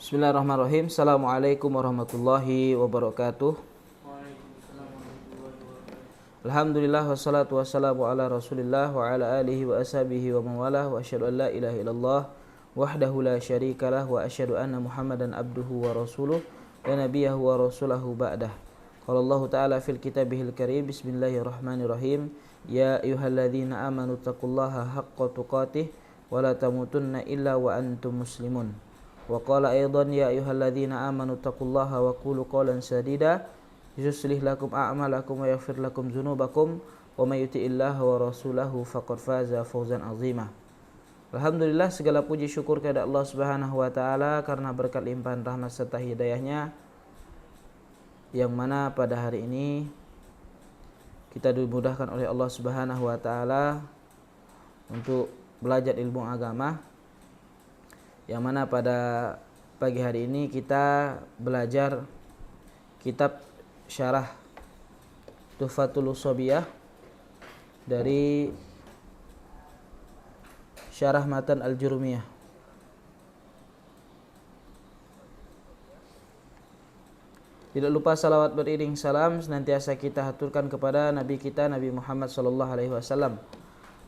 Bismillahirrahmanirrahim. Assalamualaikum warahmatullahi wabarakatuh. Alhamdulillah wassalatu wassalamu ala Rasulillah wa ala alihi wa ashabihi wa mawalah wa asyhadu an la ilaha illallah wahdahu la syarikalah wa asyhadu anna Muhammadan abduhu wa rasuluh la nabiyahu wa rasulahu ba'dah. Qala Allah ta'ala fil kitabihil karim. Bismillahirrahmanirrahim. Ya ayyuhalladzina amanu taqullaha haqqa tuqatih wa la tamutunna illa wa antum muslimun. Wa qala aidan ya ayyuhalladzina amanu taqullaha wa qulu qawlan sadida yuslih lakum a'malakum wa yaghfir lakum dzunubakum wa may yuti'illaha wa rasulahu faqad faza fawzan 'azima. Alhamdulillah, segala puji syukur kepada Allah Subhanahu wa taala karena berkat limpahan rahmat serta hidayahnya, yang mana pada hari ini kita dimudahkan oleh Allah Subhanahu wa taala untuk belajar ilmu agama, yang mana pada pagi hari ini kita belajar kitab syarah Tuhfatul Ushobiyah dari syarah matan Al-Jurumiyah. Tidak lupa salawat beriring salam senantiasa kita haturkan kepada Nabi kita Nabi Muhammad SAW,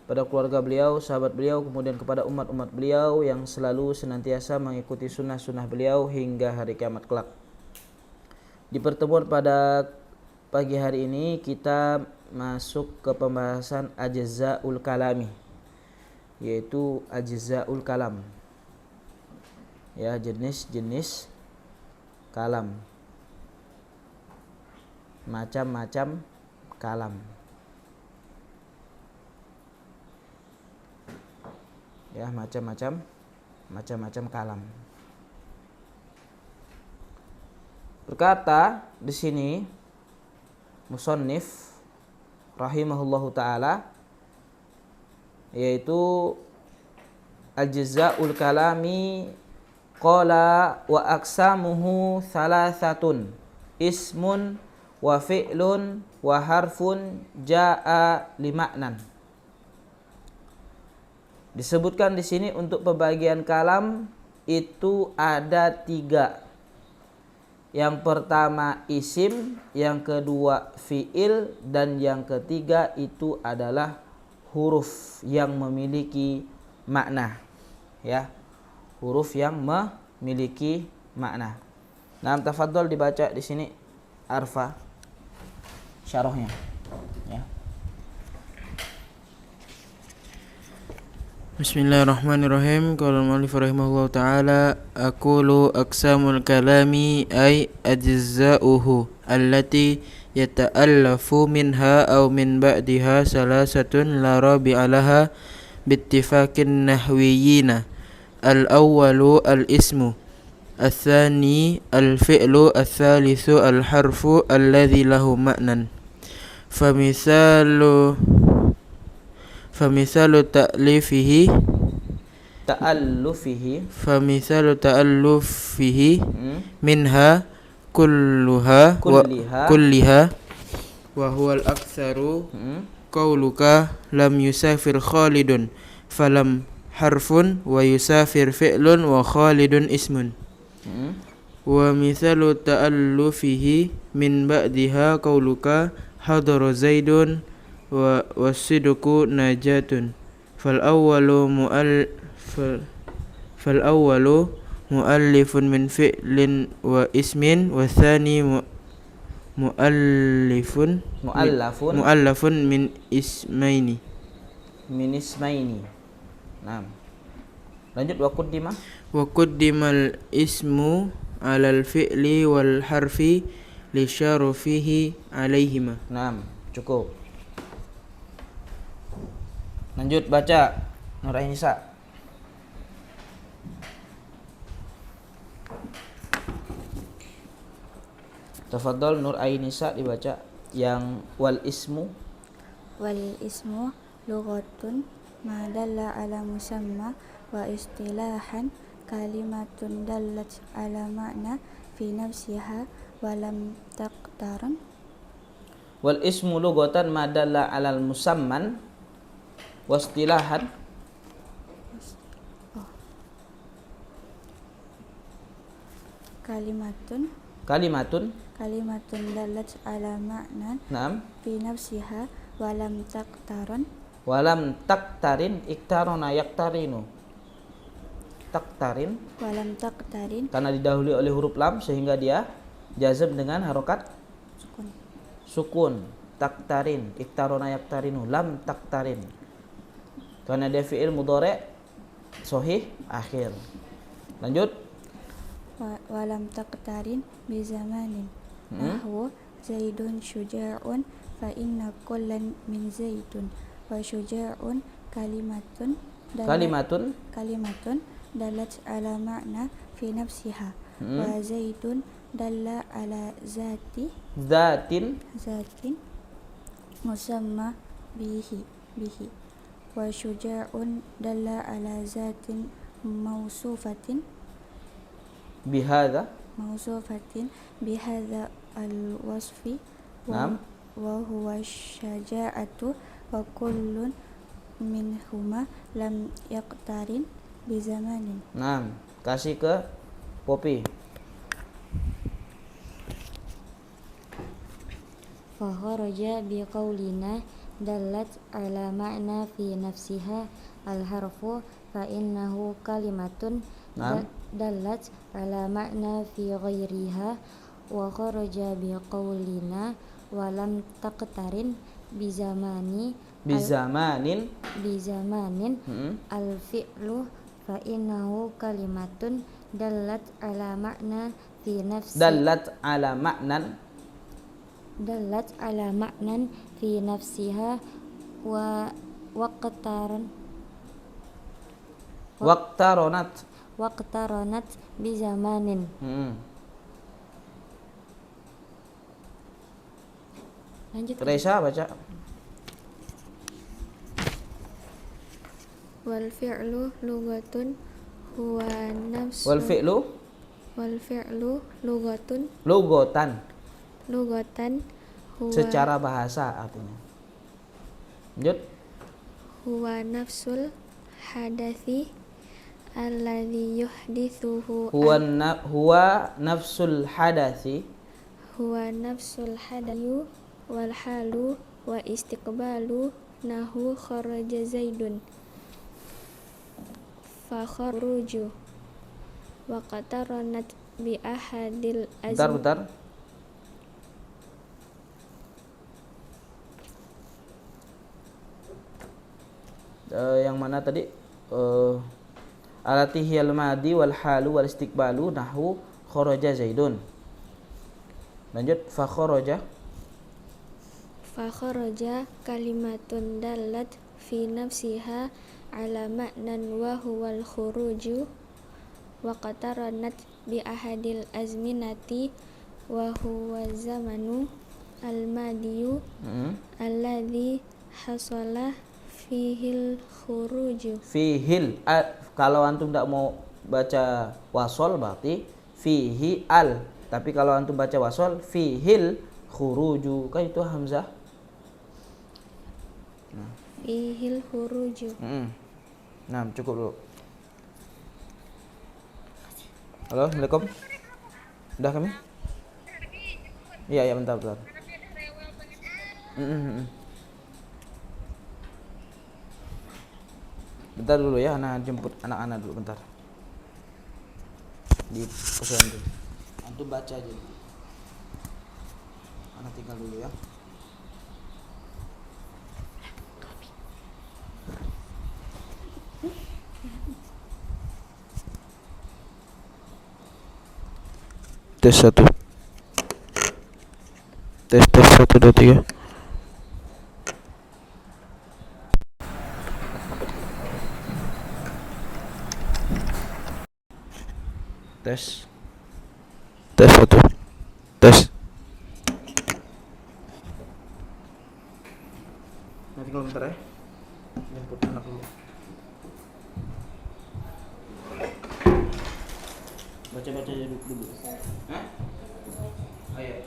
pada keluarga beliau, sahabat beliau, kemudian kepada umat-umat beliau yang selalu senantiasa mengikuti sunnah-sunnah beliau hingga hari kiamat kelak. Di pertemuan pada pagi hari ini kita masuk ke pembahasan ajza'ul kalami, yaitu ajza'ul kalam, ya, jenis-jenis kalam, macam-macam kalam. Ya, macam-macam kalam. Berkata di sini musannif rahimahullahu taala, yaitu ajza'ul kalami qala wa aqsamuhu thalathatun ismun wa fi'lun wa harfun jaa'a lima'nan. Disebutkan di sini untuk pembagian kalam itu ada 3. Yang pertama isim, yang kedua fi'il, dan yang ketiga itu adalah huruf yang memiliki makna. Ya, huruf yang memiliki makna. Nah, tafadhol dibaca di sini Arfa syarahnya. Ya. Bismillahirrahmanirrahim. Qala al-mu'allif rahimahullahu ta'ala, aqulu aqsamul kalami ay ajza'uhu allati yata'allafu minha aw min ba'diha salasatun la rabi'a laha bittifaqin nahwiyina. Al-awwalu al-ismu, al-thani al-fi'lu, al-thalithu al-harfu alladhi lahu ma'nan. Famisalu ta'allufihi minha kulliha wa huwa al-aktsaru qauluka lam yusafir Khalidun falam harfun wa yusafir fi'lun wa Khalidun ismun. Wa mithalu ta'allufihi min ba'diha qauluka hadara Zaidun wa wasidku najatun. Fal awwalu muallifun min fi'lin wa ismin, wa tsani muallafun min ismaini. Nah, lanjut wa quddimal ismu alal fi'li wal harfi li syarafihi alaihima. Nah, cukup. Lanjut baca Nur Ainisa. Tafadhol Nur Ainisa dibaca yang wal ismu lughatun ma dalla ala musamma wa istilahan kalimatun dallat ala ma'na fi nafsiha wa lam taqtaran. Wal ismu lughatan ma dalla ala musamman wastilahan. kalimatun dalat ala ma'nan naam fi nafsiha walam taqtaran walam taktarin iktarona yaktarinu taktarin karena didahului oleh huruf lam sehingga dia jazm dengan harokat sukun taktarin iktarona yaktarinu lam taktarin karena dia fi'il mudhari' sahih akhir. Lanjut. walam taqtarin bi zamanin nahwu zaidun syuja'un fa inna kullan min zaidun wa syuja'un kalimatun dalat ala ma'na fi nafsiha wa zaidun dalla ala zatin musamma bihi wa syuja'un dalla ala zatin mausufatin bihadza al-wasfi wa huwa syaja'atu wa kullun minhuma lam yaqtarin bi zamanin. Naam, kasih ke Popi. Fa kharaja bi qaulina dallat ala ma'na fi nafsiha al-harfu fa innahu kalimatun dallat ala ma'na fi ghairiha wa kharaja bi qaulina wa lam taqtarin bi zamanin al-fi'lu fa innahu kalimatun dallat ala ma'na fi nafsi dallat ala ma'nan fi nafsiha wa waqtaronat bi zamanin. Lanjut. Reza baca. Wal fi'lu lughatun huwa nafsu Wal fi'lu lughatan huwa secara bahasa artinya. Lanjut. Huwa nafsul hadathi alladhi yuhdithuhu huwa nafsul hadathi wal halu wa istiqbalu nahu kharaja zaidun fa kharuju wa qataranat bi ahadil bentar yang mana tadi alatihiyal madi wal halu wal istiqbalu nahu kharaja zaidun. Lanjut. Fa kharaja kalimatun dallat fi nafsiha ala ma'nan wa huwal khuruju wa qataranat bi ahadil azminati wa huwa zamanu al-madiyu alladhi hasala fihil khuruju. Kalau antum tidak mau baca wasol berarti fihi al, tapi kalau antum baca wasol fihil khuruju, kan itu hamzah. Fihil khuruju. Nah, cukup dulu. Halo, Assalamualaikum. Udah kami? Iya, bentar. Bentar dulu ya, anak jemput anak-anak dulu bentar. Di pesantren. Antum baca aja. Anak tinggal dulu ya. Tes 1 2 3. Tes 1 tes. Nanti kalau bentar ya, jemput anak dulu. Baca aja dulu. Hah? Ayo.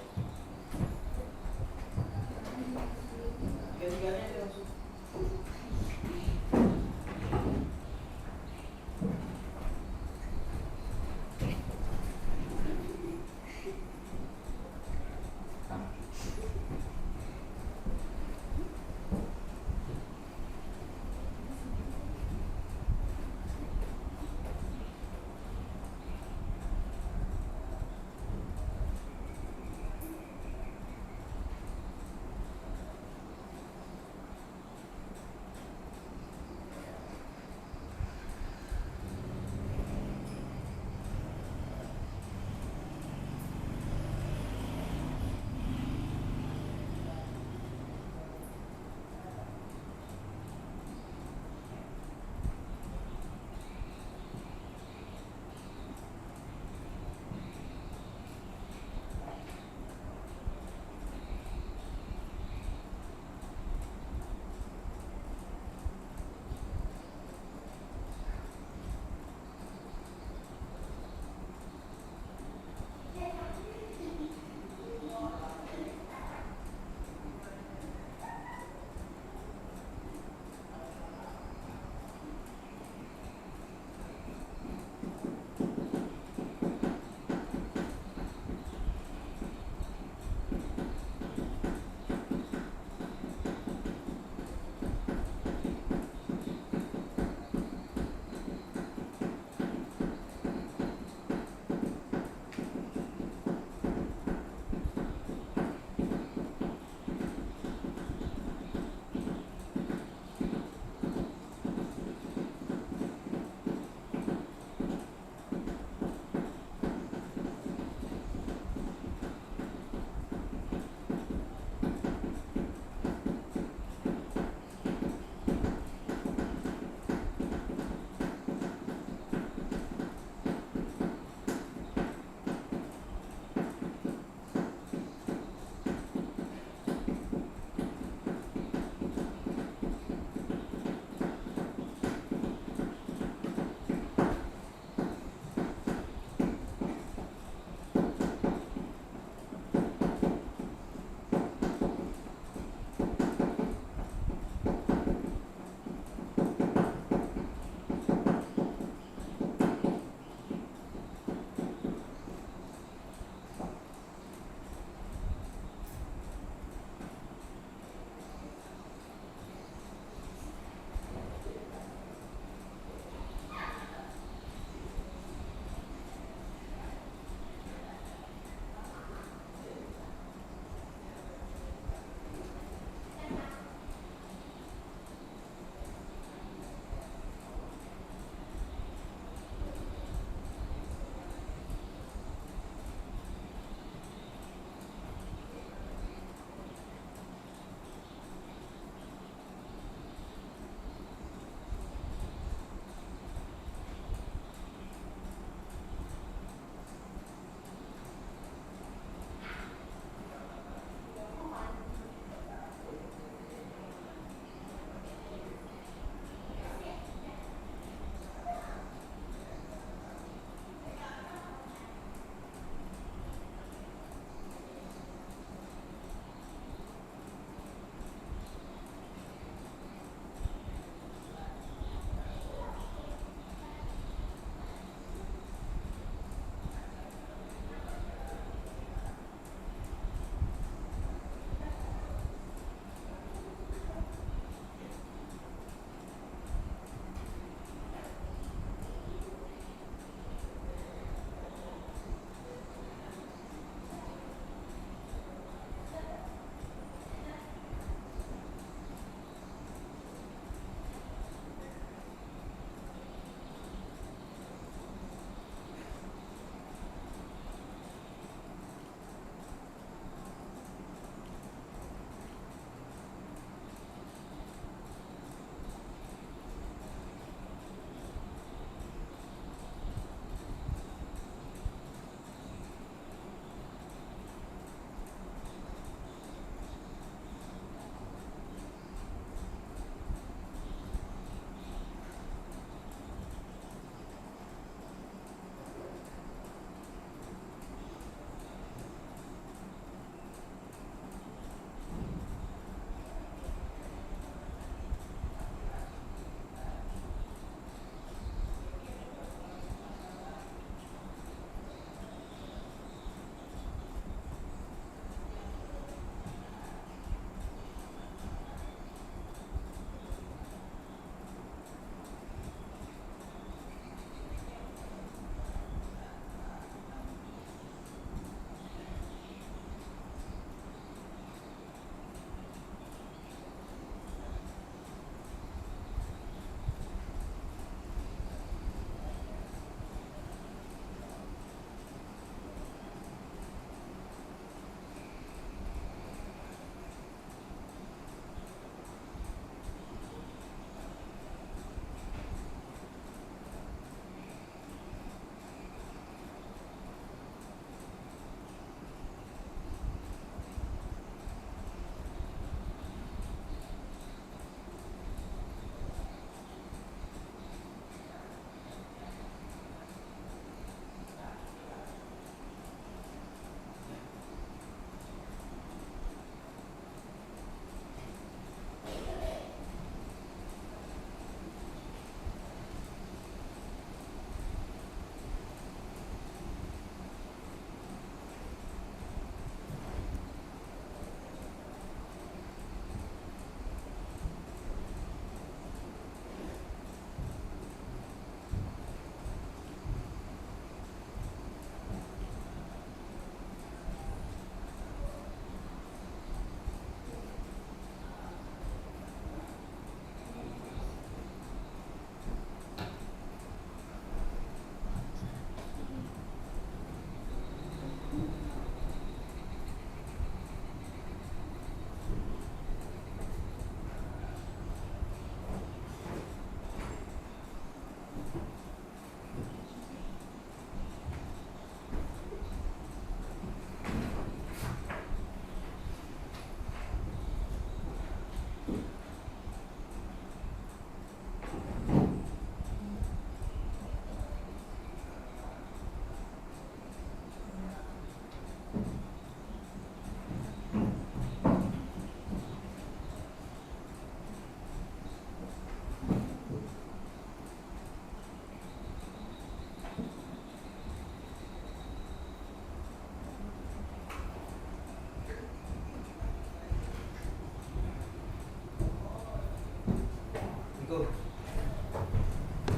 Tiga-tiganya aja langsung.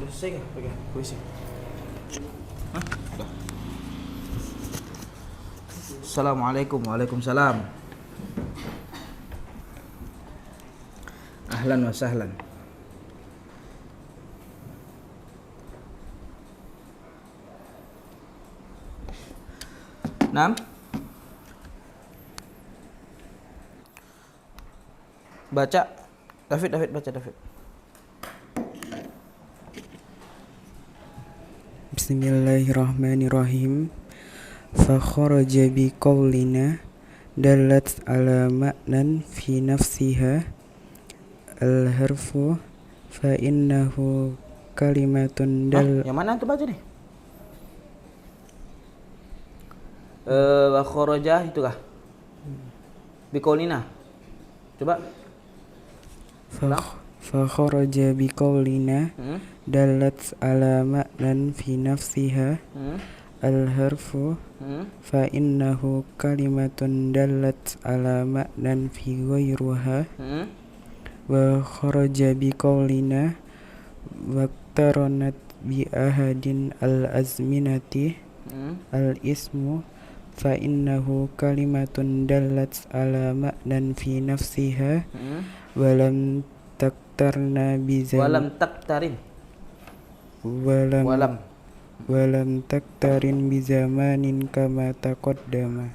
selesai nggak pakai puisi? Hah? Udah. Assalamualaikum. Waalaikumsalam. Ahlan wa sahlan. Naam. Baca. David baca David. Bismillahirrahmanirrahim. Fa kharaja bi qawlina dalat ala ma'nan fi nafsiha al-harfu fa innahu kalimatun Yang mana tuh baca nih? Wa kharaja itu kah? Bi qawlina. Coba. Fa kharaja bi qawlina dalat ala ma'nan fi nafsiha al-harfu fa innahu kalimatun dalat ala ma'nan fi ghayriha wa kharaja bi qawlina waqtaranat bi ahadin al-azminati al-ismu fa innahu kalimatun dalat ala ma'nan fi nafsiha walam taktarna bi Walam taktarin. walam taktarin bi zamanin kama taqaddama.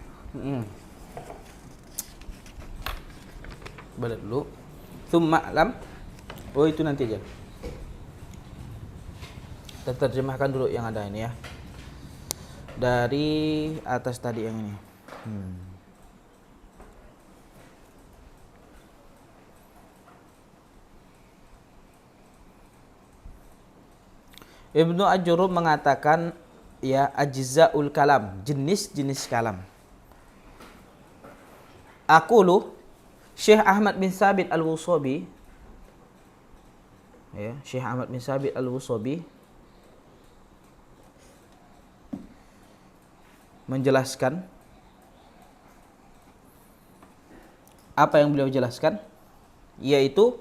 Balik dulu. Tsumma lam. Oh itu nanti aja. Kita terjemahkan dulu yang ada ini ya. Dari atas tadi yang ini. Ibnu Ajurub mengatakan ya ajzaul kalam, jenis-jenis kalam. Aqulu Syekh Ahmad bin Sabit Al-Wusabi, ya, Syekh Ahmad bin Sabit Al-Wusabi menjelaskan apa yang beliau jelaskan, yaitu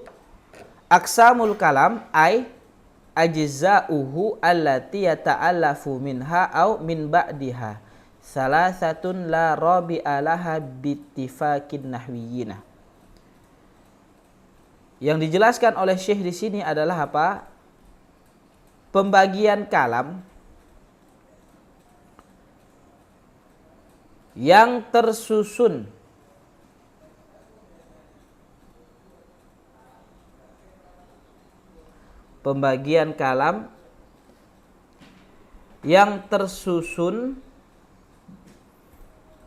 aqsamul kalam ay ajza'uhu allati yata'allafu minha au min ba'diha salasatun la rabi'a laha bittifaqin nahwiyina. Yang dijelaskan oleh Syekh di sini adalah apa? Pembagian kalam yang tersusun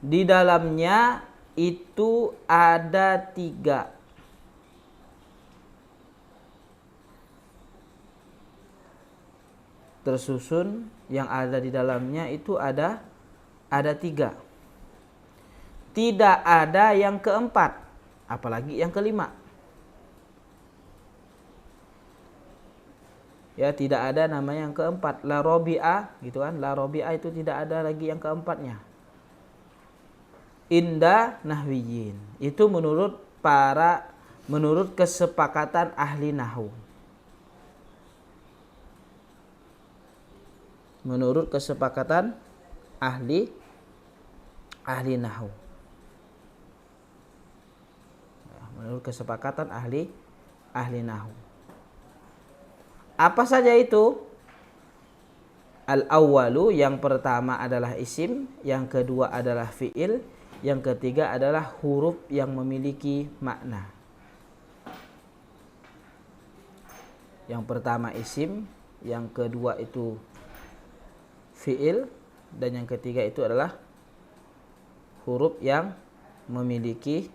di dalamnya itu ada 3. Tersusun yang ada di dalamnya itu ada 3. Tidak ada yang keempat, apalagi yang kelima. Ya, tidak ada namanya yang keempat. La robi'ah, gitu kan? La robi'ah itu tidak ada lagi yang keempatnya. Inda nahwiyin. Itu menurut kesepakatan ahli nahwu. Menurut kesepakatan ahli nahwu. Menurut kesepakatan ahli nahwu. Apa saja itu? Al-awwalu, yang pertama adalah isim, yang kedua adalah fi'il, yang ketiga adalah huruf yang memiliki makna. Yang pertama isim, yang kedua itu fi'il, dan yang ketiga itu adalah huruf yang memiliki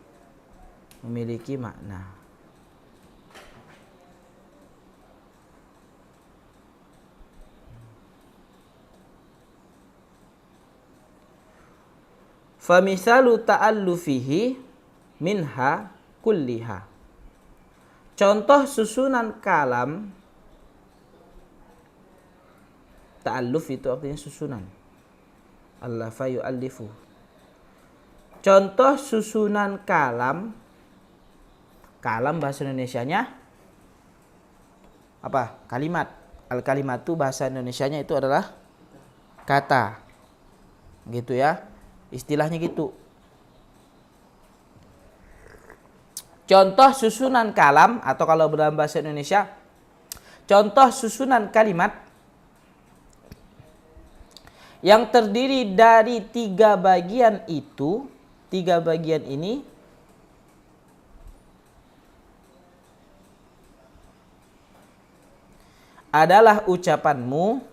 makna. Famisalu ta'allufihi minha kulliha. Contoh susunan kalam, ta'alluf itu artinya susunan. Allafa yu'allifu. Contoh susunan kalam bahasa Indonesianya apa? Kalimat. Al-kalimatu bahasa Indonesianya itu adalah kata. Gitu ya. Istilahnya gitu. Contoh susunan kalam, atau kalau dalam bahasa Indonesia, contoh susunan kalimat yang terdiri dari 3 bagian itu, 3 bagian ini adalah ucapanmu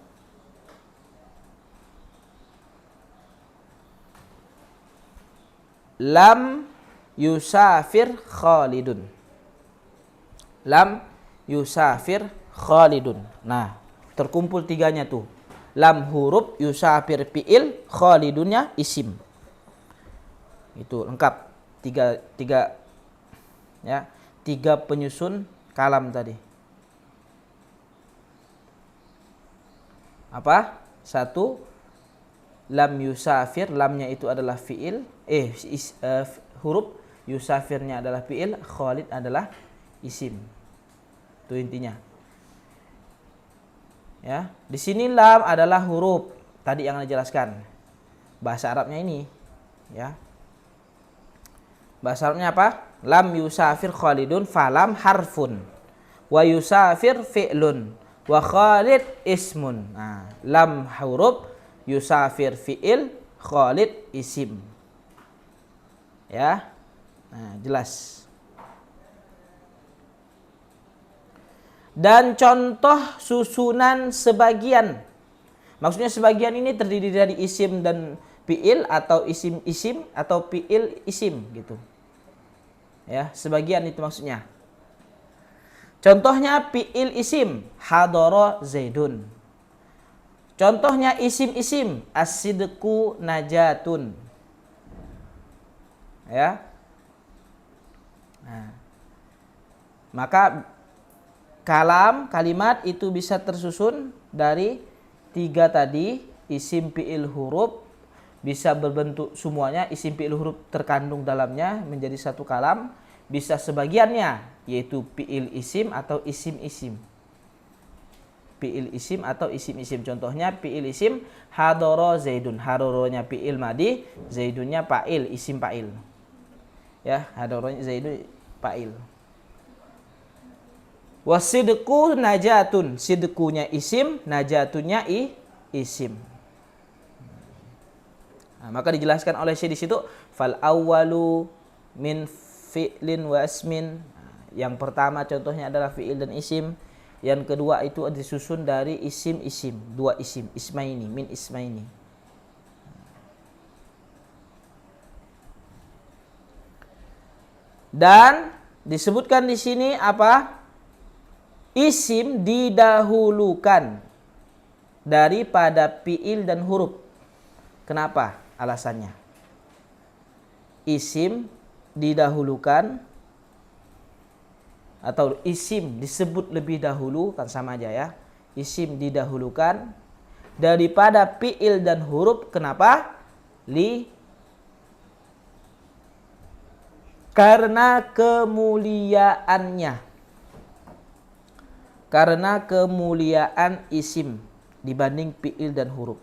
lam yusafir Khalidun. Lam yusafir Khalidun. Nah, terkumpul 3-nya tuh. Lam huruf, yusafir fi'il, Khalidunnya isim. Itu lengkap. 3 ya, 3 penyusun kalam tadi. Apa? 1, lam yusafir, lamnya itu adalah fi'il, huruf, yusafirnya adalah fi'il, Khalid adalah isim. Itu intinya. Ya, di sini lam adalah huruf tadi yang Anda jelaskan. Bahasa Arabnya ini, ya. Bahasa Arabnya apa? Lam yusafir Khalidun, falam harfun. Wa yusafir fi'lun. Wa Khalid ismun. Nah, lam huruf, yusafir fi'il, Khalid isim. Ya. Nah, jelas. Dan contoh susunan sebagian. Maksudnya sebagian ini terdiri dari isim dan fi'il, atau isim-isim, atau fi'il isim gitu. Ya, sebagian itu maksudnya. Contohnya fi'il isim, hadara Zaidun. Contohnya isim-isim, as-sidqu najatun. Ya. Nah, maka kalimat itu bisa tersusun dari 3 tadi, isim fi'il huruf, bisa berbentuk semuanya isim fi'il huruf terkandung dalamnya menjadi satu kalam, bisa sebagiannya yaitu fi'il isim atau isim-isim. Fi'il isim atau isim-isim. Contohnya fi'il isim hadara Zaidun. Hadoronya fi'il madi, Zaidunnya fa'il, isim fa'il. Ya, hadoronya Zaidun fa'il. Wasidqu najatun, sidqunya isim, najatunnya isim. Nah, maka dijelaskan oleh Syekh di situ, fal awwalu min fi'lin wa ismin. Yang pertama contohnya adalah fi'il dan isim. Yang kedua itu disusun dari isim-isim, 2 isim, ismaini, min ismaini. Dan disebutkan di sini apa? Isim didahulukan daripada fi'il dan huruf. Kenapa? Alasannya. Isim didahulukan atau isim disebut lebih dahulu, kan sama aja ya. Isim didahulukan daripada fi'il dan huruf. Kenapa? Karena kemuliaannya. Karena kemuliaan isim dibanding fi'il dan huruf.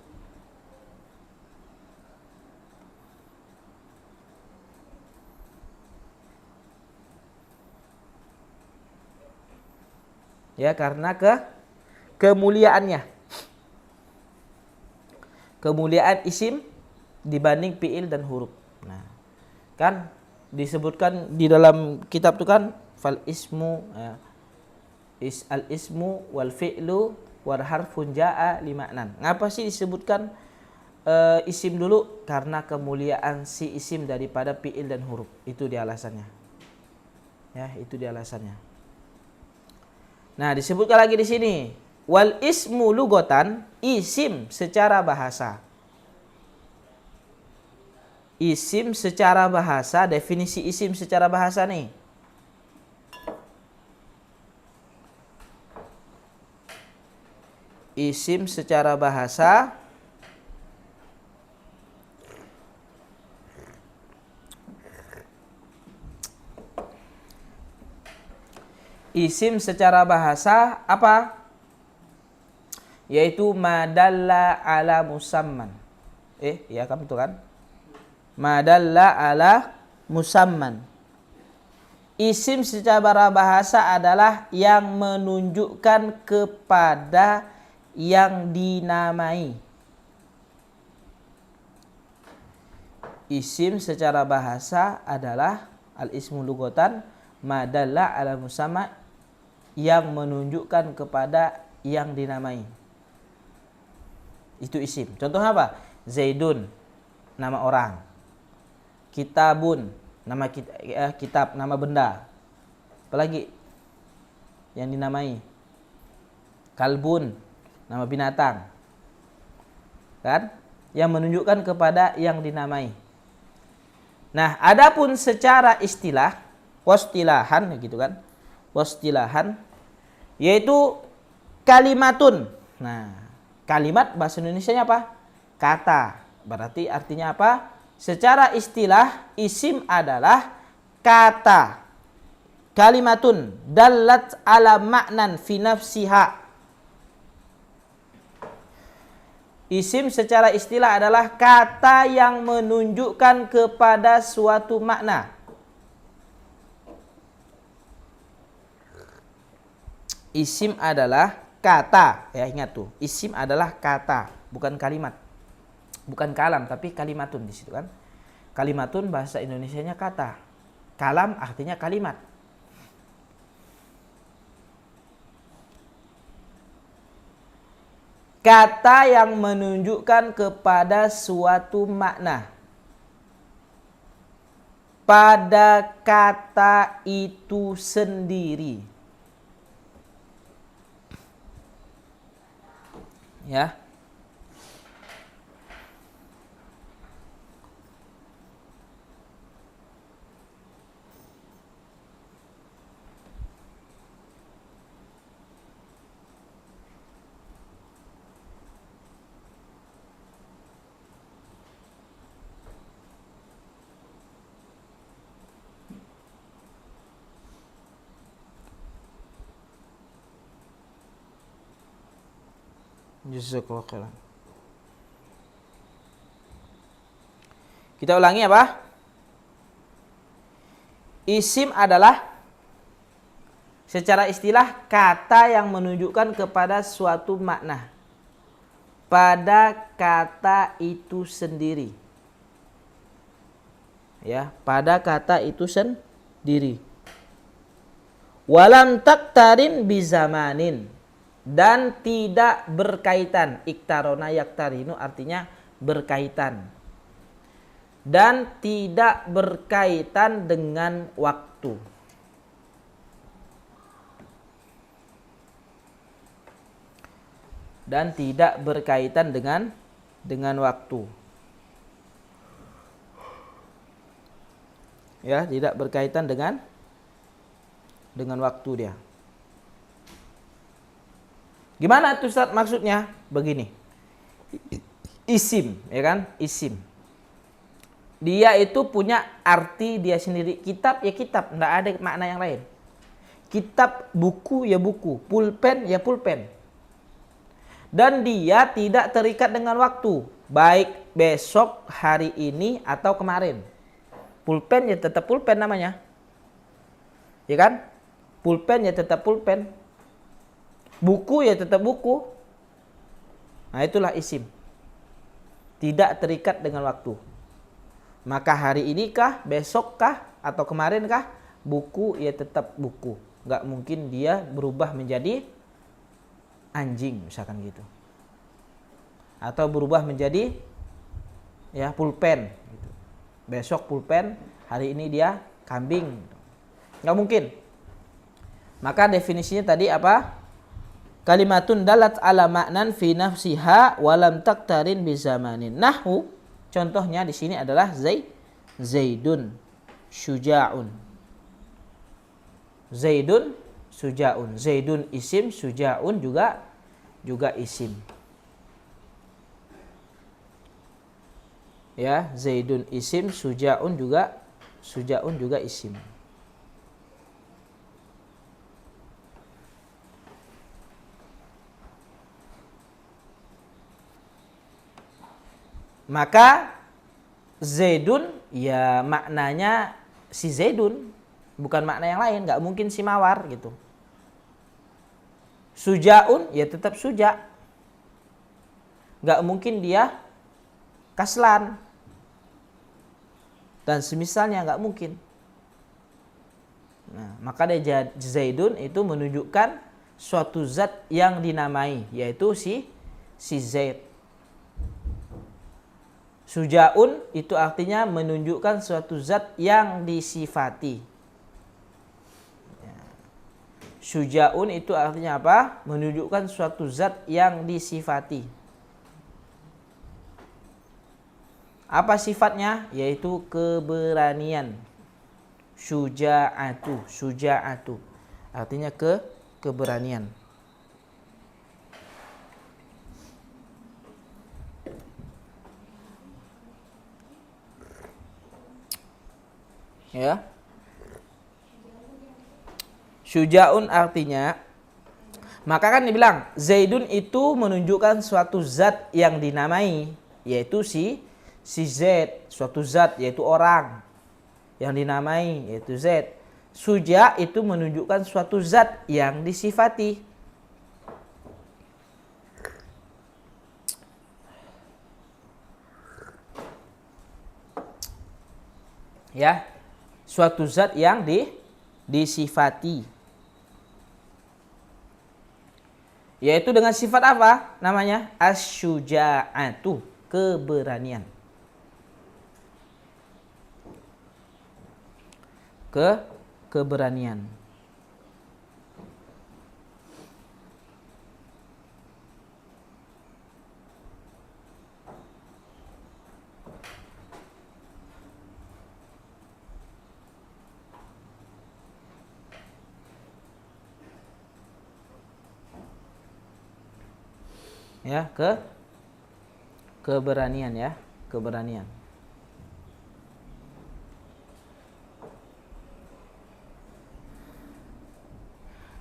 Ya, karena kemuliaannya. Kemuliaan isim dibanding fi'il dan huruf. Nah, kan disebutkan di dalam kitab itu kan fal ismu ya, al ismu wal fi'lu wal harfun jaa lima'nan. Ngapa sih disebutkan isim dulu? Karena kemuliaan si isim daripada fi'il dan huruf. Itu dia alasannya. Ya, itu dia alasannya. Nah, disebutkan lagi di sini, wal ismu lugotan, isim secara bahasa. Isim secara bahasa, definisi isim secara bahasa nih. Isim secara bahasa isim secara bahasa apa? yaitu madalla ala musamman. Ya kamu itu kan? Madalla ala musamman. Isim secara bahasa adalah yang menunjukkan kepada yang dinamai. Isim secara bahasa adalah al-ismu lughatan madalla ala musamma, yang menunjukkan kepada yang dinamai. Itu isim. Contohnya apa? Zaidun, nama orang. Kitabun, nama kitab, nama benda. Apalagi yang dinamai? Kalbun, nama binatang. Kan? Yang menunjukkan kepada yang dinamai. Nah, adapun secara istilah, wastilahan gitu kan. Wastilahan yaitu kalimatun. Nah, kalimat bahasa Indonesianya apa? Kata. Berarti artinya apa? Secara istilah isim adalah kata. Kalimatun dallat ala ma'nan fi nafsiha. Isim secara istilah adalah kata yang menunjukkan kepada suatu makna. Isim adalah kata, ya ingat tuh. Isim adalah kata, bukan kalimat. Bukan kalam, tapi kalimatun di situ kan. Kalimatun bahasa Indonesianya kata. Kalam artinya kalimat. Kata yang menunjukkan kepada suatu makna. Pada kata itu sendiri. Ya. Jazakallahu khairan. Kita ulangi apa? Isim adalah secara istilah kata yang menunjukkan kepada suatu makna pada kata itu sendiri. Ya, pada kata itu sendiri. Walam taktarin bizamanin, dan tidak berkaitan. Iktarona yaktarinu artinya berkaitan. Dan tidak berkaitan dengan waktu. Dan tidak berkaitan dengan waktu. Ya, tidak berkaitan dengan waktu dia. Gimana tuh Ustaz maksudnya? Begini. Isim, ya kan? Isim. Dia itu punya arti dia sendiri. Kitab ya kitab, enggak ada makna yang lain. Kitab, buku ya buku, pulpen ya pulpen. Dan dia tidak terikat dengan waktu, baik besok, hari ini atau kemarin. Pulpen ya tetap pulpen namanya. Ya kan? Pulpen ya tetap pulpen. Buku ya tetap buku. Nah, itulah isim. Tidak terikat dengan waktu. Maka hari ini kah, besok kah, atau kemarin kah, buku ya tetap buku. Nggak mungkin dia berubah menjadi anjing misalkan gitu. Atau berubah menjadi ya pulpen gitu. Besok pulpen, hari ini dia kambing. Nggak mungkin. Maka definisinya tadi apa? Kalimatun dalat ala ma'nan fi nafsiha walam taktarin bizamanin. Nahwu, contohnya di sini adalah Zaidun syuja'un. Zaidun syuja'un. Zaidun isim, syuja'un juga isim. Ya, Zaidun isim, syuja'un juga isim. Maka Zaidun ya maknanya si Zaidun, bukan makna yang lain, nggak mungkin si Mawar gitu. Sujaun ya tetap suja, nggak mungkin dia kaslan dan semisalnya, nggak mungkin. Nah, maka dia Zaidun itu menunjukkan suatu zat yang dinamai, yaitu si Zaid. Sujaun itu artinya menunjukkan suatu zat yang disifati. Sujaun itu artinya apa? Menunjukkan suatu zat yang disifati. Apa sifatnya? Yaitu keberanian. Suja'atu. Artinya keberanian. Ya. Syuja'un artinya, maka kan dibilang Zaidun itu menunjukkan suatu zat yang dinamai, yaitu si Zaid, suatu zat yaitu orang yang dinamai yaitu Zaid. Suja itu menunjukkan suatu zat yang disifati. Ya, suatu zat yang disifati. Yaitu dengan sifat apa? Namanya asyuja'atu, keberanian. Keberanian. Ya, keberanian ya, keberanian.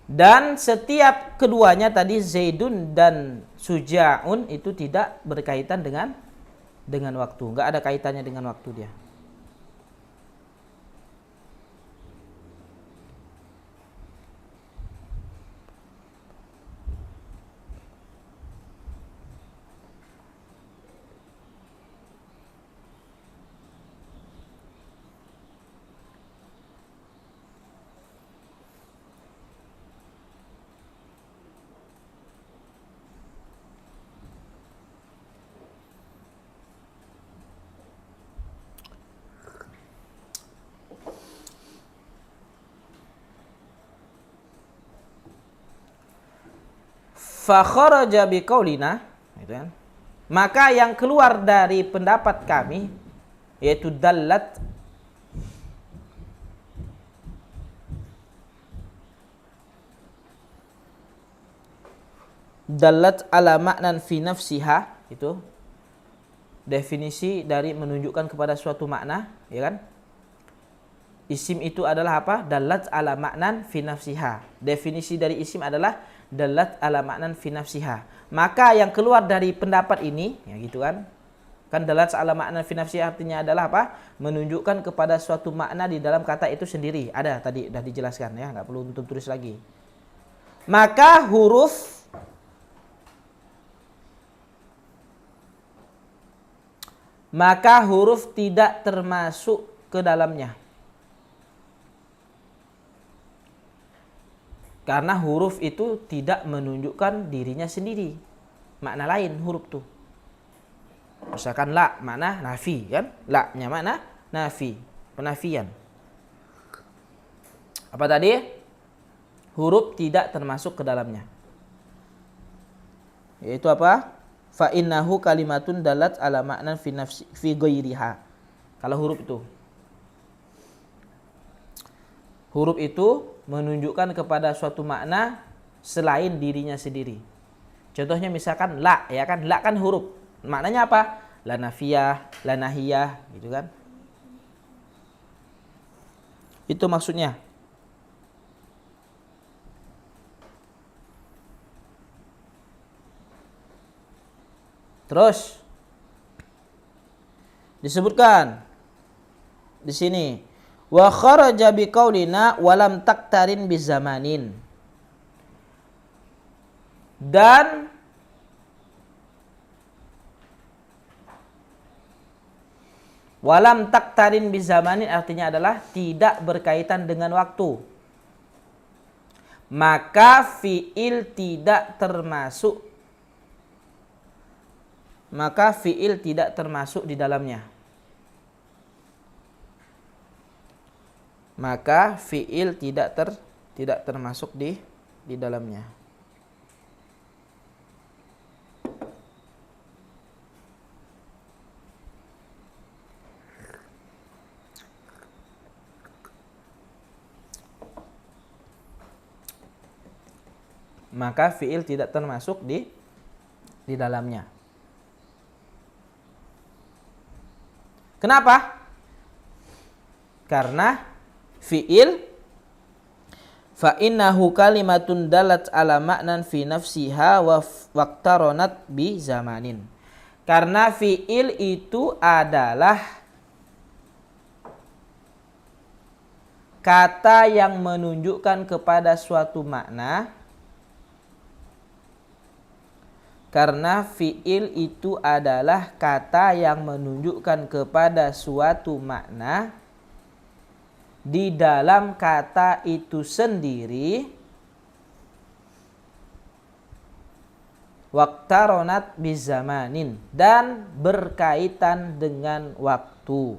Dan setiap keduanya tadi Zaidun dan Suja'un itu tidak berkaitan dengan waktu, enggak ada kaitannya dengan waktu dia. Fa kharaja biqaulina, gitu kan? Maka yang keluar dari pendapat kami yaitu dallat ala maknan fi nafsiha, itu definisi dari menunjukkan kepada suatu makna, ya kan? Isim itu adalah apa? Dallat ala maknan fi nafsiha. Definisi dari isim adalah dallat ala maknan fi nafsiha. Maka yang keluar dari pendapat ini, ya gitu kan? Kan dallat ala maknan fi nafsiha artinya adalah apa? Menunjukkan kepada suatu makna di dalam kata itu sendiri. Ada tadi sudah dijelaskan ya, nggak perlu untuk tulis lagi. Maka huruf tidak termasuk ke dalamnya. Karena huruf itu tidak menunjukkan dirinya sendiri. Makna lain huruf tuh. Misalkan la, makna nafi kan? La-nya makna nafi, penafian. Apa tadi? Huruf tidak termasuk ke dalamnya. Yaitu apa? Fa innahu kalimatun dalat ala maknan fi nafsi fi ghairiha. Kalau huruf itu menunjukkan kepada suatu makna selain dirinya sendiri. Contohnya misalkan la, ya kan? La kan huruf. Maknanya apa? La nafiyah, la nahiyah, gitu kan? Itu maksudnya. Terus Disebutkan di sini, wa kharaja biqaulina walam taktarin bizamanin. Dan walam taktarin bizamanin artinya adalah tidak berkaitan dengan waktu. Maka fiil tidak termasuk di dalamnya. Maka fiil tidak termasuk di dalamnya. Maka fiil tidak termasuk di dalamnya. Kenapa? Karena fiil fa innahu kalimatun dalat ala ma'nan fi nafsiha wa waqtaronat bi zamanin. Karena fiil itu adalah kata yang menunjukkan kepada suatu makna. Karena fiil itu adalah kata yang menunjukkan kepada suatu makna. Di dalam kata itu sendiri waqtaronat bizamanin, dan berkaitan dengan waktu.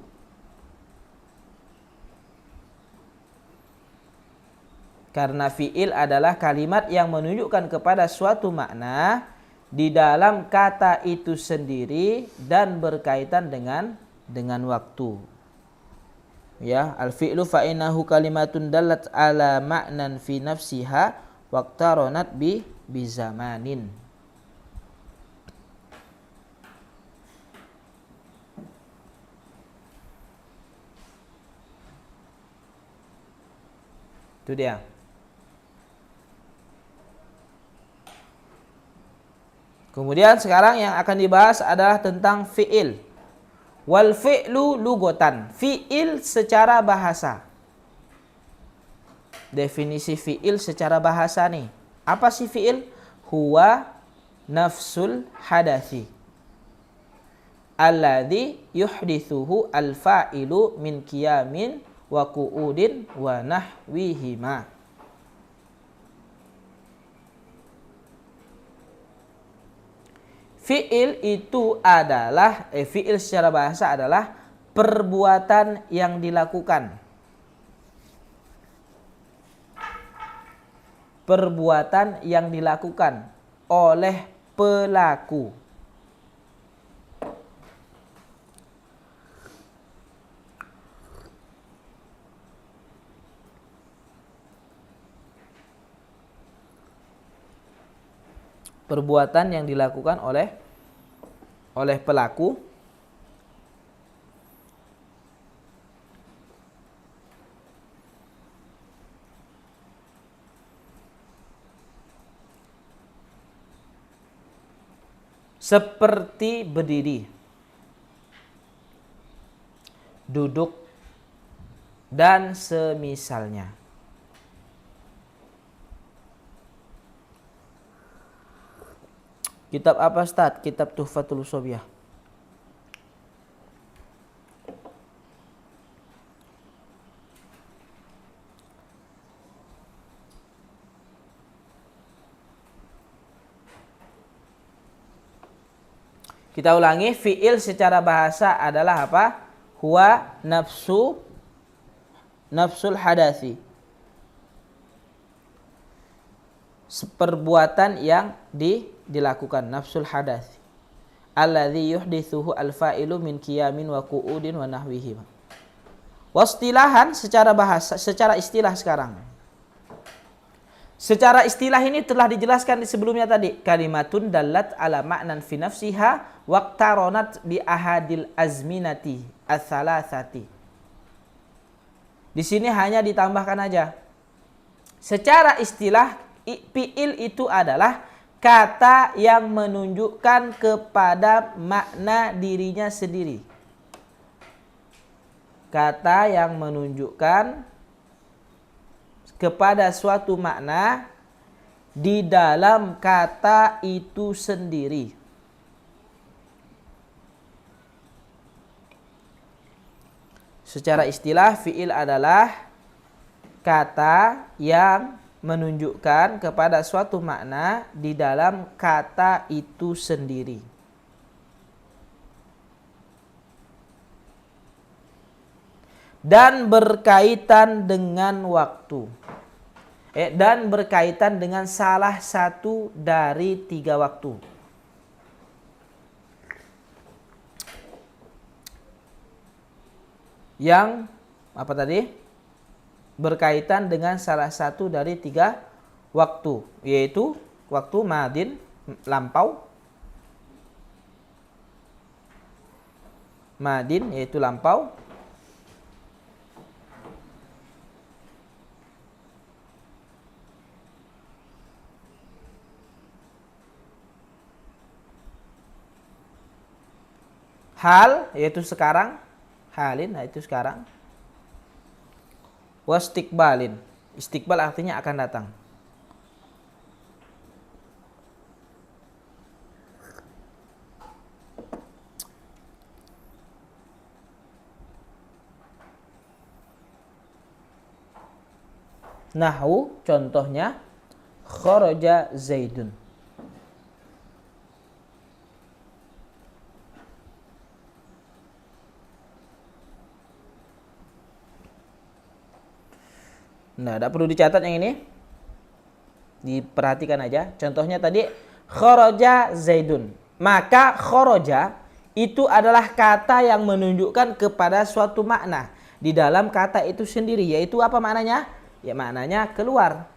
Karena fiil adalah kalimat yang menunjukkan kepada suatu makna di dalam kata itu sendiri dan berkaitan dengan waktu. Ya, al-fi'lu fa innahu kalimatun dallat ala ma'nan fi nafsiha waqtaronat bi zamanin. Itu dia. Kemudian sekarang yang akan dibahas adalah tentang fi'il. Wal fi'lu lugotan. Fi'il secara bahasa. Definisi fi'il secara bahasa nih. Apa sih fi'il? Huwa nafsul hadathi alladhi yuhdithuhu al-fa'ilu min qiyamin wa qu'udin wa nahwihima. Fi'il itu adalah, fi'il secara bahasa adalah perbuatan yang dilakukan. Perbuatan yang dilakukan oleh pelaku. Perbuatan yang dilakukan oleh pelaku seperti berdiri, duduk, dan semisalnya. Kitab apa Ustaz? Kitab Tuhfatul Sobiah. Kita ulangi, fi'il secara bahasa adalah apa? Huwa nafsul hadathi. Perbuatan yang dilakukan, nafsul hadath, alladzi yuhdithuhu al-fa'ilu min qiyamin wa qu'udin wa nahwihi. Wastilahan secara bahasa, secara istilah sekarang. Secara istilah ini telah dijelaskan di sebelumnya tadi. Kalimatun dallat ala ma'nan fi nafsiha waqtaronat bi ahadil azminati ats-tsalatsati. Di sini hanya ditambahkan aja. Secara istilah, fi'il itu adalah kata yang menunjukkan kepada makna dirinya sendiri. kata yang menunjukkan kepada suatu makna di dalam kata itu sendiri. Secara istilah, fi'il adalah kata yang menunjukkan kepada suatu makna di dalam kata itu sendiri. Dan berkaitan dengan waktu. Dan berkaitan dengan salah satu dari 3 waktu. Yang apa tadi? Berkaitan dengan salah satu dari 3 waktu, yaitu waktu madin, lampau. Madin yaitu lampau. Hal yaitu sekarang. Halin yaitu sekarang. Wastikbalin, istiqbal artinya akan datang. Nahwu contohnya kharaja Zaidun. Nah, tidak perlu dicatat yang ini. Diperhatikan aja. Contohnya tadi kharaja Zaidun. Maka kharaja itu adalah kata yang menunjukkan kepada suatu makna di dalam kata itu sendiri, yaitu apa maknanya? Ya, maknanya keluar.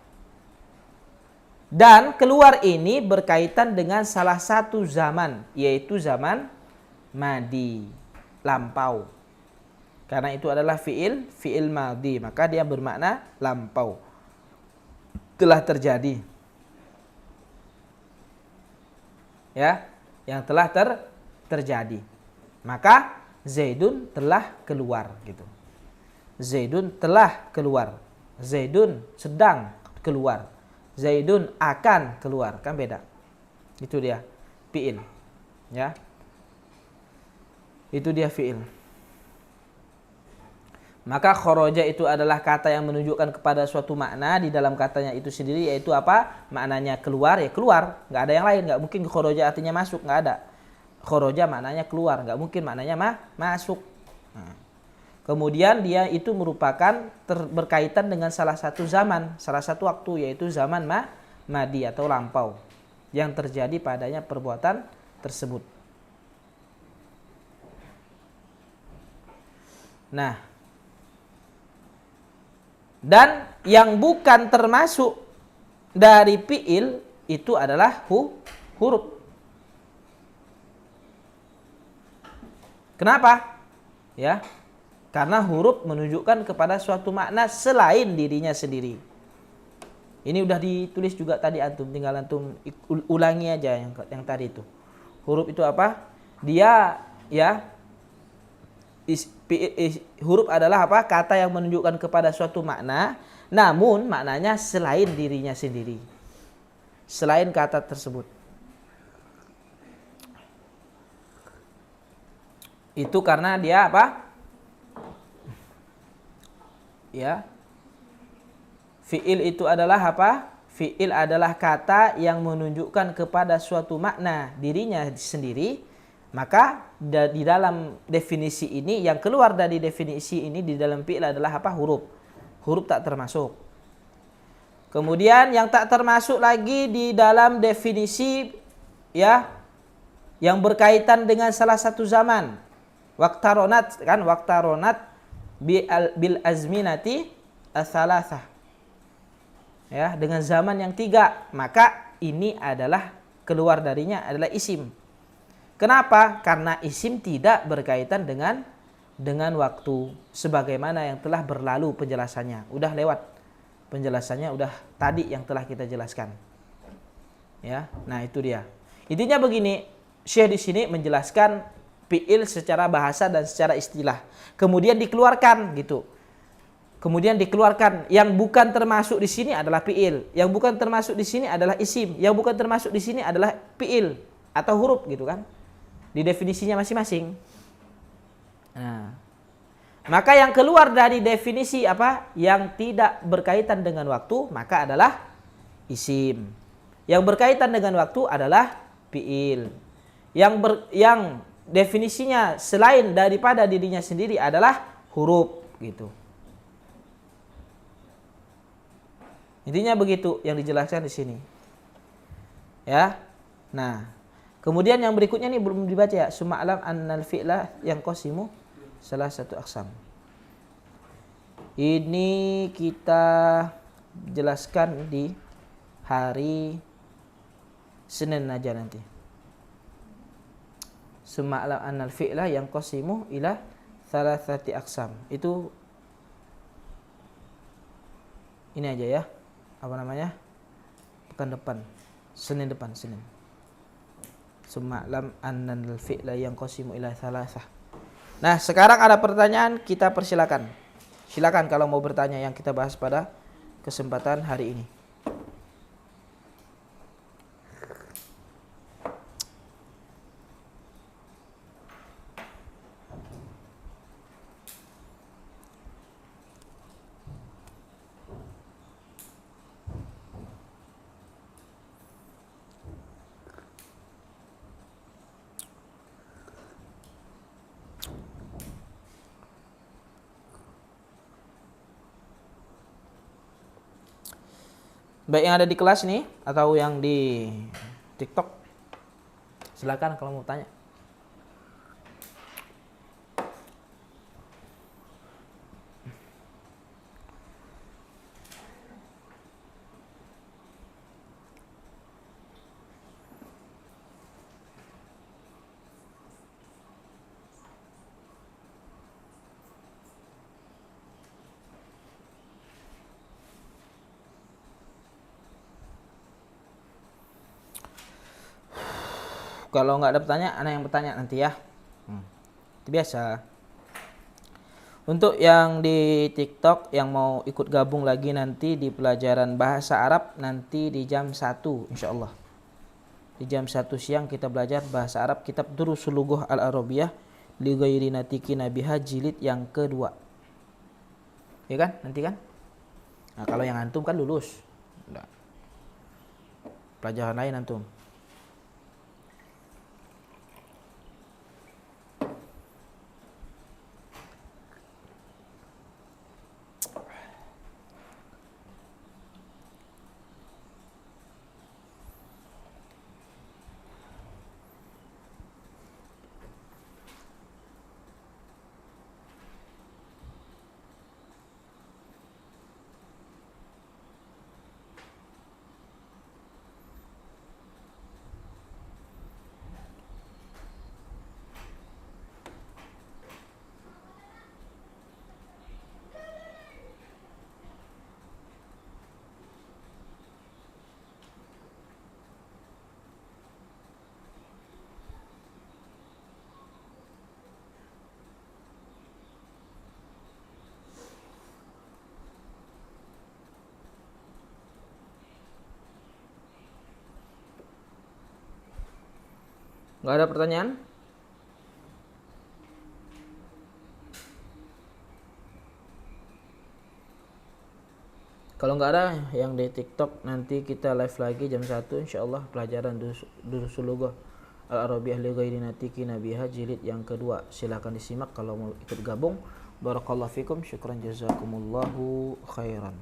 Dan keluar ini berkaitan dengan salah satu zaman, yaitu zaman madi, lampau. Karena itu adalah fi'il madhi, maka dia bermakna lampau, telah terjadi. Ya, yang telah terjadi. Maka Zaidun telah keluar gitu. Zaidun telah keluar. Zaidun sedang keluar. Zaidun akan keluar, kan beda. Itu dia fi'il. Ya. Itu dia fi'il. Maka kharaja itu adalah kata yang menunjukkan kepada suatu makna di dalam katanya itu sendiri, yaitu apa? Maknanya keluar, ya keluar. Nggak ada yang lain. Nggak mungkin kharaja artinya masuk, nggak ada. Kharaja maknanya keluar, nggak mungkin maknanya masuk. Nah. Kemudian dia itu merupakan berkaitan dengan salah satu zaman, salah satu waktu, yaitu zaman madi atau lampau, yang terjadi padanya perbuatan tersebut. Nah, dan yang bukan termasuk dari fi'il itu adalah huruf. Kenapa? Ya, karena huruf menunjukkan kepada suatu makna selain dirinya sendiri. Ini udah ditulis juga tadi antum, tinggal antum ulangi aja yang tadi itu. Huruf itu apa? Dia ya huruf adalah apa? Kata yang menunjukkan kepada suatu makna, namun maknanya selain dirinya sendiri, selain kata tersebut. Itu karena dia apa? Ya, fi'il itu adalah apa? Fi'il adalah kata yang menunjukkan kepada suatu makna dirinya sendiri. Maka di dalam definisi ini, yang keluar dari definisi ini di dalam fi'il adalah apa? Huruf. Huruf tak termasuk. Kemudian yang tak termasuk lagi di dalam definisi ya, yang berkaitan dengan salah satu zaman. Waqtaronat, kan? Waqtaronat bil azminati as-salasah. Ya, dengan zaman yang 3, maka ini adalah keluar darinya adalah isim. Kenapa? Karena isim tidak berkaitan dengan waktu, sebagaimana yang telah berlalu penjelasannya. Udah lewat penjelasannya, udah tadi yang telah kita jelaskan. Ya, nah itu dia. Intinya begini, Syekh di sini menjelaskan fi'il secara bahasa dan secara istilah. Kemudian dikeluarkan gitu. Kemudian dikeluarkan yang bukan termasuk di sini adalah fi'il, yang bukan termasuk di sini adalah isim, yang bukan termasuk di sini adalah fi'il atau huruf gitu kan. Di definisinya masing-masing. Nah, maka yang keluar dari definisi apa? Yang tidak berkaitan dengan waktu maka adalah isim. Yang berkaitan dengan waktu adalah fi'il. Yang definisinya selain daripada dirinya sendiri adalah huruf gitu. Intinya begitu yang dijelaskan di sini. Ya. Nah, kemudian yang berikutnya nih belum dibaca ya. Suma'lam annal fi'la yang qasimu salah satu aksam. Ini kita jelaskan di hari Senin aja nanti. Suma'lam annal fi'la yang qasimu ila thalathati aksam. Itu ini aja ya. Apa namanya? Pekan depan. Senin depan, Senin. Suma'lam annal fi'la yang qasimu ila thalathah. Nah, sekarang ada pertanyaan, kita persilakan. Silakan kalau mau bertanya yang kita bahas pada kesempatan hari ini. Baik yang ada di kelas nih atau yang di TikTok, silakan kalau mau tanya. Kalau nggak ada pertanyaan, ana yang bertanya nanti ya. Itu biasa. Untuk yang di TikTok yang mau ikut gabung lagi nanti di pelajaran bahasa Arab nanti di jam 1 insyaallah. Di jam 1 siang kita belajar bahasa Arab kitab Durusul Lughah Al-Arabiyah li ghairi natiki nabiha jilid yang kedua. Ya kan? Nanti kan? Nah, kalau yang antum kan lulus. Udah. Pelajaran lain antum. Nggak ada pertanyaan? Kalau nggak ada yang di TikTok nanti kita live lagi jam 1 insyaallah pelajaran Durusul Lughah Al-Arabiyah li ghairi natiki nabiha jilid yang kedua. Silakan disimak kalau mau ikut gabung. Barakallahu fikum, syukran jazakumullahu khairan.